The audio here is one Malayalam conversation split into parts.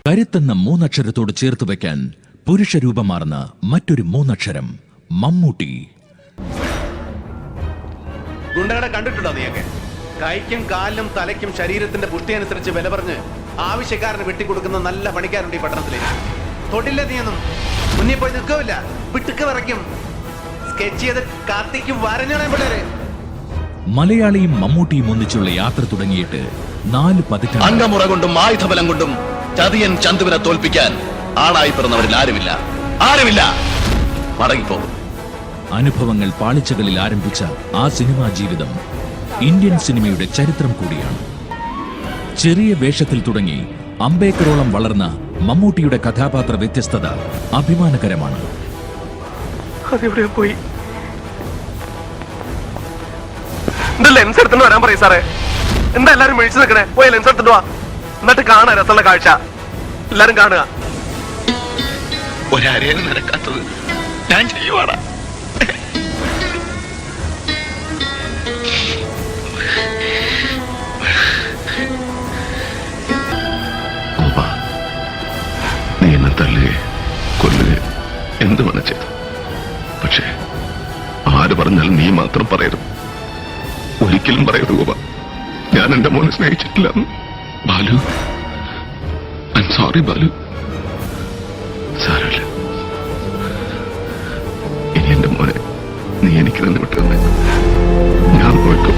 കരുത്തെന്ന മൂന്നക്ഷരത്തോട് ചേർത്ത് വയ്ക്കാൻ പുരുഷരൂപമാർന്ന മറ്റൊരു മൂന്നക്ഷരം മമ്മൂട്ടി. ഗുണ്ടകളെ കണ്ടിട്ടുണ്ടോ നീയൊക്കെ? കൈക്കും കാലിനും തലയ്ക്കും ശരീരത്തിന്റെ പുഷ്ടി അനുസരിച്ച് വില പറഞ്ഞ് ആവശ്യക്കാരന് വെട്ടിക്കൊടുക്കുന്ന നല്ല പണിക്കാരുണ്ട് ഈ പട്ടണത്തില്. തൊട്ടില്ല നീയൊന്നും, മുന്നിൽ പോയി നിൽക്കില്ല, വിട്ടുക്ക് വിറയ്ക്കും, സ്കെച്ച് ചെയ്ത് കാത്തിക്കും വരഞ്ഞോളാൻ പിള്ളേര്. മലയാളിയും മമ്മൂട്ടിയും ഒന്നിച്ചുള്ള യാത്ര തുടങ്ങിയിട്ട് 4 പതിറ്റാണ്ട്. അംഗമുറ കൊണ്ടും ആയുധബലം കൊണ്ടും ചതിയൻ ചന്തുവിനെ തോൽപ്പിക്കാൻ ആണായി പിറന്നവരിൽ ആരുമില്ല. മടങ്ങിപ്പോകും. അനുഭവങ്ങൾ പാളിച്ചകളിൽ ആരംഭിച്ച ആ സിനിമാ ജീവിതം ഇന്ത്യൻ സിനിമയുടെ ചരിത്രം കൂടിയാണ്. ചെറിയ വേഷത്തിൽ തുടങ്ങി അമ്പേക്കറോളം വളർന്ന മമ്മൂട്ടിയുടെ കഥാപാത്ര വ്യത്യസ്തത അഭിമാനകരമാണ്. പോയി ലെൻസ് എടുത്തിട്ട് വരാൻ പറയും സാറേ. എന്താ എല്ലാരും മേടിച്ചു നിൽക്കണേ? പോയി ലെൻസ് എടുത്തിട്ട് വാ, എന്നിട്ട് കാണാൻ രസമുള്ള കാഴ്ച എല്ലാരും കാണുക. ഒരരേനും നടക്കാത്തത് ഞാൻ ചെയ്യുവാടാ. നീ എന്നെ തല്ലുകയെ കൊല്ലുകയെ എന്ത് വേണം ചെയ്തു, പക്ഷേ ആര് പറഞ്ഞാലും നീ മാത്രം പറയരുത്. ഒരിക്കലും പറയരുത് ഗോപ, ഞാൻ എന്റെ മോനെ സ്നേഹിച്ചിട്ടില്ല. Balu, I am sorry Balu. സാരമില്ല, ഇനി എന്റെ മോനെ നീ എനിക്ക് തന്നെ വിട്ടു തന്നെ ഞാൻ പോയിക്കും.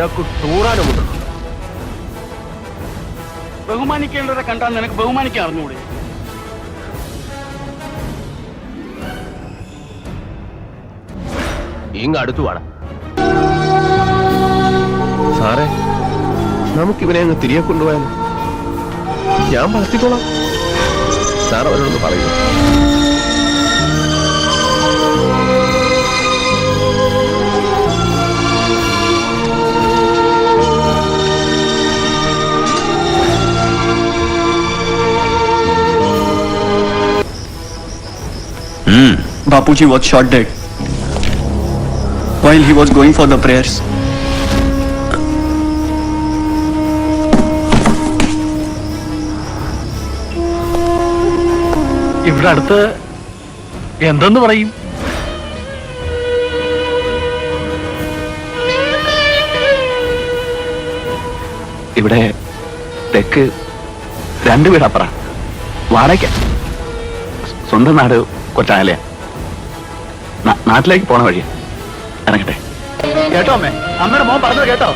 നിനക്ക് ടൂറാനുമുണ്ടോ? ബഹുമാനിക്കേണ്ടവരെ കണ്ടാൽ നിനക്ക് ബഹുമാനിക്കാൻ അറിഞ്ഞൂടെ? ഇങ്ങ് അടുത്തു വേണം സാറേ. നമുക്കിവനെ അങ്ങ് തിരികെ കൊണ്ടുപോയാൽ ഞാൻ വളർത്തിക്കോളാം. സാർ അവരോടൊന്ന് പറയുന്നു. Bapuji was shot dead while he was going for the prayers. ഇവിടെ അടുത്ത് എന്തെന്ന് പറയും? ഇവിടെ തെക്ക് 2 വീടപ്പുറ വാടക. സ്വന്തം നാട് കൊച്ചായാലേ. നാട്ടിലേക്ക് പോണ വഴിയാ. ഇറങ്ങട്ടെ. കേട്ടോ അമ്മേ, അമ്മയുടെ മോൻ പറഞ്ഞത് കേട്ടോ?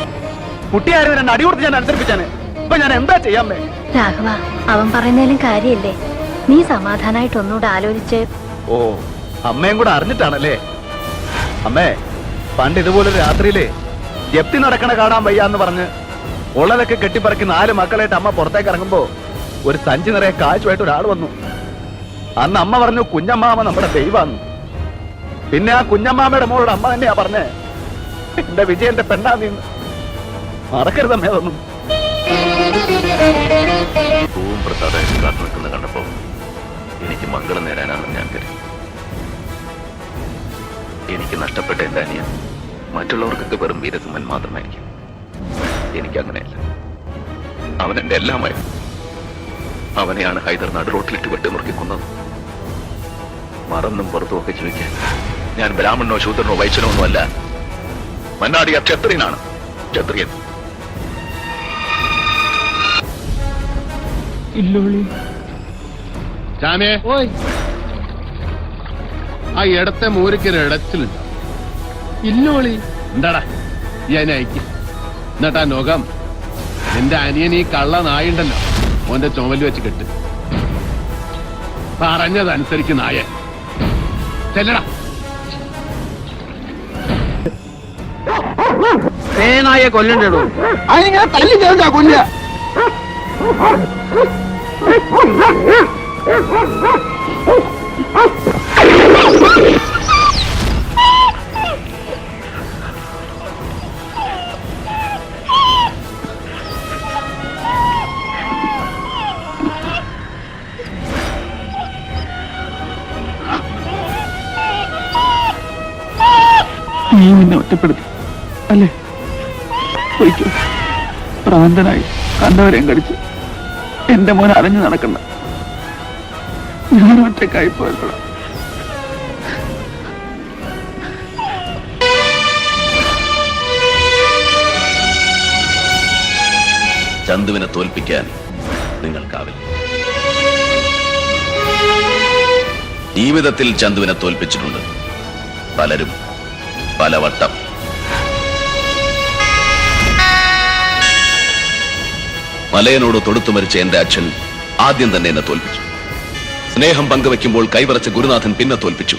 കുട്ടിയായിരുന്നു 2 അടി കൊടുത്ത് ഞാൻ അനുസരിപ്പിച്ചാണ്. ഇപ്പൊ ഞാൻ എന്താ ചെയ്യാമ്മേ? രാഘവ, അവൻ പറയുന്നതിലും കാര്യമില്ലേ? നീ സമാധാനായിട്ട് ഒന്നുകൂടെ ആലോചിച്ച്. ഓ, അമ്മയും കൂടെ അറിഞ്ഞിട്ടാണല്ലേ? അമ്മേ, പണ്ട് ഇതുപോലൊരു രാത്രിയില് ജപ്തി നടക്കണ കാണാൻ വയ്യാന്ന് പറഞ്ഞ് ഉള്ളതൊക്കെ കെട്ടിപ്പറക്കി 4 മക്കളായിട്ട് അമ്മ പുറത്തേക്ക് ഇറങ്ങുമ്പോ ഒരു സഞ്ചി നിറയെ കാശുമായിട്ട് ഒരാൾ വന്നു. അന്ന് അമ്മ പറഞ്ഞു കുഞ്ഞമ്മാമ നമ്മുടെ ദൈവാന്ന്. പിന്നെ ആ കുഞ്ഞമ്മാമയുടെ മോളോട് അമ്മ തന്നെയാ പറഞ്ഞേ, എന്റെ വിജയന്റെ പെണ്ണാ നീന്ന്. മറക്കരുതമ്മേ അതൊന്നും. പൂവും പ്രസാദമായിട്ട് കാത്തു നിൽക്കുന്ന കണ്ടപ്പോ എനിക്ക് മംഗളം നേടാനാണെന്ന് ഞാൻ കരുതി. എനിക്ക് നഷ്ടപ്പെട്ട എന്റെ അനിയൻ മറ്റുള്ളവർക്കൊക്കെ വെറും വീരസിംഹൻ മാത്രമായിരിക്കും. എനിക്കങ്ങനെയല്ല. അവൻ എന്റെ എല്ലാമായിരുന്നു. അവനെയാണ് ഹൈദർ നടുറോട്ടിലിട്ട് വെട്ടിമുറുക്കി കൊന്നത്. മറന്നും പുറത്തും ഒക്കെ ചോദിക്കാൻ ഞാൻ ബ്രാഹ്മണനോ ശൂദ്രനോ വൈശ്യനോ ഒന്നും അല്ല. മന്നാടിയ ക്ഷത്രിയനാണ്. ക്ഷത്രിയൻ. ആ ഇടത്തെ മൂരിക്കൊരു ഇടച്ചിലുണ്ട്. ഇല്ലോളി എന്താടാ ഈ അതിനെ അയക്ക്. എന്നിട്ടാ നോക്കാം എന്റെ അനിയൻ ഈ കള്ള നായുണ്ടല്ലോ ഓന്റെ ചുമല് വെച്ച് കെട്ട്. പറഞ്ഞതനുസരിച്ച് നായ ചെല്ലടാ. നായെ കൊല്ലണ്ടോ? അതിനിങ്ങനെ തല്ലി ചേർത്താ കൊല്ല. നീ നിന്നെ ഒറ്റപ്പെടുത്തി അല്ലേ? ഒരിക്കൽ ഭ്രാന്തനായി കണ്ടവരെയും കടിച്ച് എന്റെ മോൻ അലഞ്ഞു നടക്കണ്ട. ഞാൻ ഒറ്റക്കായി പോയപ്പോഴ ചന്തുവിനെ തോൽപ്പിക്കാൻ നിങ്ങൾക്കാവില്ല. ജീവിതത്തിൽ ചന്തുവിനെ തോൽപ്പിച്ചിട്ടുണ്ട് പലരും പലവട്ടം. മലയനോട് തൊടുത്തു മരിച്ച എന്റെ അച്ഛൻ ആദ്യം തന്നെ എന്നെ തോൽപ്പിച്ചു. സ്നേഹം പങ്കുവെക്കുമ്പോൾ കൈവറച്ച ഗുരുനാഥൻ പിന്നെ തോൽപ്പിച്ചു.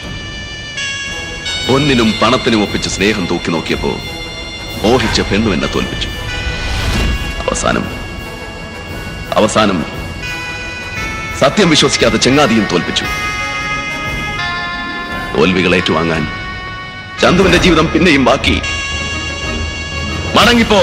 പൊന്നിനും പണത്തിനും ഒപ്പിച്ച് സ്നേഹം തൂക്കി നോക്കിയപ്പോ മോഹിച്ച പെണ്ണു എന്നെ തോൽപ്പിച്ചു. അവസാനം സത്യം വിശ്വസിക്കാതെ ചെങ്ങാതിയും തോൽപ്പിച്ചു. തോൽവികൾ ഏറ്റുവാങ്ങാൻ ചന്തുവിന്റെ ജീവിതം പിന്നെയും ബാക്കി. മടങ്ങിപ്പോ.